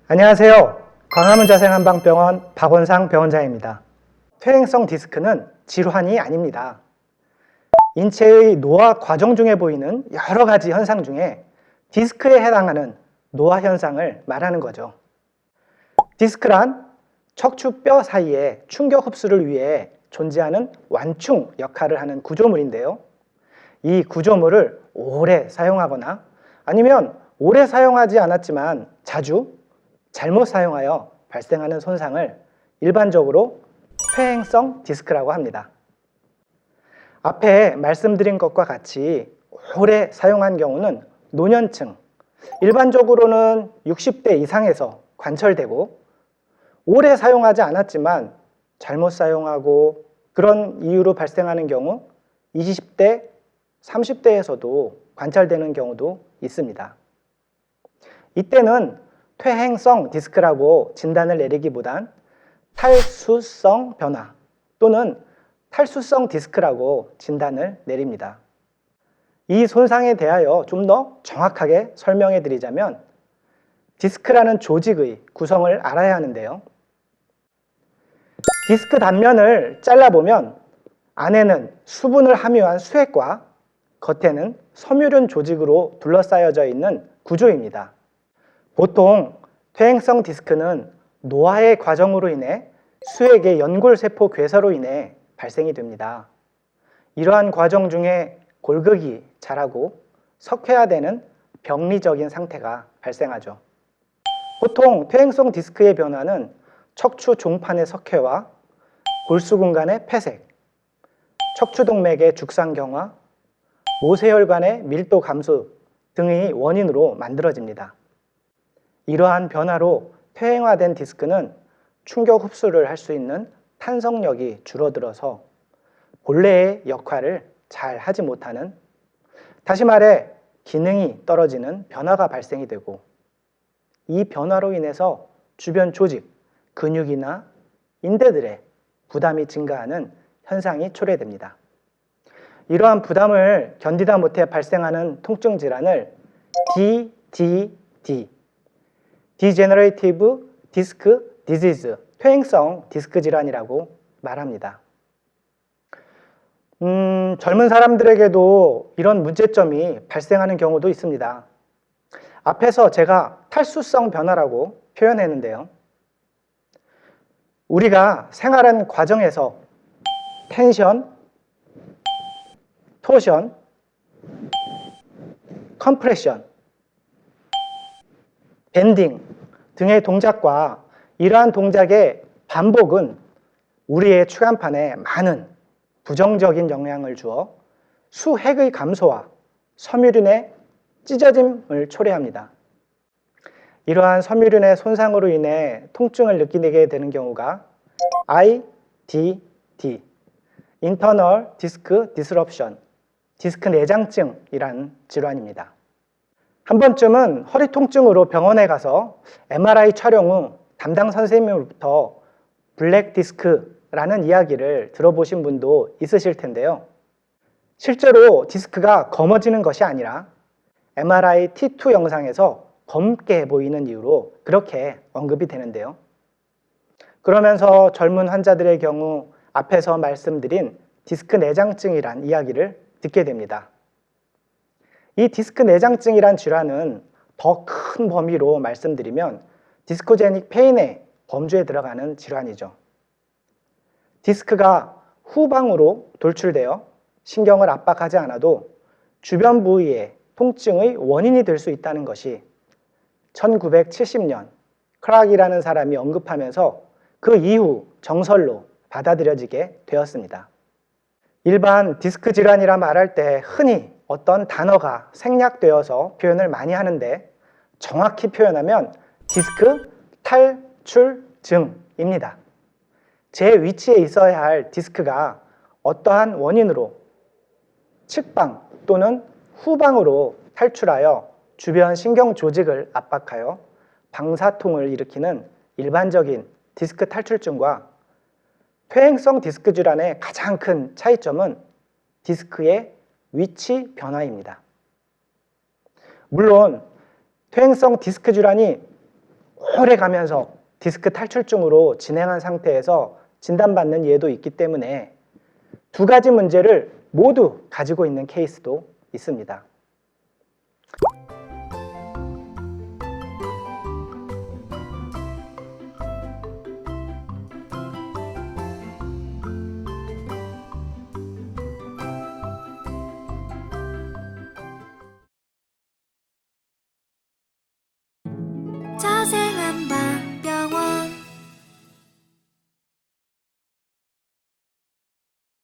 안녕하세요. 광화문 자생한방병원 박원상 병원장입니다. 퇴행성 디스크는 질환이 아닙니다. 인체의 노화 과정 중에 보이는 여러 가지 현상 중에 디스크에 해당하는 노화 현상을 말하는 거죠. 디스크란 척추뼈 사이에 충격 흡수를 위해 존재하는 완충 역할을 하는 구조물인데요. 이 구조물을 오래 사용하거나 아니면 오래 사용하지 않았지만 자주 잘못 사용하여 발생하는 손상을 일반적으로 퇴행성 디스크라고 합니다. 앞에 말씀드린 것과 같이 오래 사용한 경우는 노년층, 일반적으로는 60대 이상에서 관철되고, 오래 사용하지 않았지만 잘못 사용하고 그런 이유로 발생하는 경우 20대, 30대에서도 관찰되는 경우도 있습니다. 이때는 퇴행성 디스크라고 진단을 내리기보단 탈수성 변화 또는 탈수성 디스크라고 진단을 내립니다. 이 손상에 대하여 좀 더 정확하게 설명해 드리자면 디스크라는 조직의 구성을 알아야 하는데요. 디스크 단면을 잘라보면 안에는 수분을 함유한 수액과 겉에는 섬유륜 조직으로 둘러싸여져 있는 구조입니다. 보통 퇴행성 디스크는 노화의 과정으로 인해 수액의 연골세포 괴사로 인해 발생이 됩니다. 이러한 과정 중에 골극이 자라고 석회화되는 병리적인 상태가 발생하죠. 보통 퇴행성 디스크의 변화는 척추 종판의 석회와 골수공간의 폐색, 척추동맥의 죽상경화, 모세혈관의 밀도 감소 등의 원인으로 만들어집니다. 이러한 변화로 퇴행화된 디스크는 충격 흡수를 할 수 있는 탄성력이 줄어들어서 본래의 역할을 잘 하지 못하는, 다시 말해 기능이 떨어지는 변화가 발생이 되고, 이 변화로 인해서 주변 조직, 근육이나 인대들의 부담이 증가하는 현상이 초래됩니다. 이러한 부담을 견디다 못해 발생하는 통증 질환을 DDD, Degenerative Disc Disease, 퇴행성 디스크 질환이라고 말합니다. 젊은 사람들에게도 이런 문제점이 발생하는 경우도 있습니다. 앞에서 제가 탈수성 변화라고 표현했는데요. 우리가 생활하는 과정에서 텐션, 토션, 컴프레션, 밴딩 등의 동작과 이러한 동작의 반복은 우리의 추간판에 많은 부정적인 영향을 주어 수핵의 감소와 섬유륜의 찢어짐을 초래합니다. 이러한 섬유륜의 손상으로 인해 통증을 느끼게 되는 경우가 IDD, Internal Disc Disruption, 디스크 내장증이라는 질환입니다. 한 번쯤은 허리 통증으로 병원에 가서 MRI 촬영 후 담당 선생님으로부터 블랙 디스크라는 이야기를 들어보신 분도 있으실 텐데요. 실제로 디스크가 검어지는 것이 아니라 MRI T2 영상에서 검게 보이는 이유로 그렇게 언급이 되는데요. 그러면서 젊은 환자들의 경우 앞에서 말씀드린 디스크 내장증이란 이야기를 듣게 됩니다. 이 디스크 내장증이란 질환은 더 큰 범위로 말씀드리면 디스코제닉 페인의 범주에 들어가는 질환이죠. 디스크가 후방으로 돌출되어 신경을 압박하지 않아도 주변 부위의 통증의 원인이 될 수 있다는 것이 1970년 크락이라는 사람이 언급하면서 그 이후 정설로 받아들여지게 되었습니다. 일반 디스크 질환이라 말할 때 흔히 어떤 단어가 생략되어서 표현을 많이 하는데, 정확히 표현하면 디스크 탈출증입니다. 제 위치에 있어야 할 디스크가 어떠한 원인으로 측방 또는 후방으로 탈출하여 주변 신경 조직을 압박하여 방사통을 일으키는 일반적인 디스크 탈출증과 퇴행성 디스크 질환의 가장 큰 차이점은 디스크의 위치 변화입니다. 물론 퇴행성 디스크 질환이 오래 가면서 디스크 탈출증으로 진행한 상태에서 진단받는 예도 있기 때문에 두 가지 문제를 모두 가지고 있는 케이스도 있습니다. 자세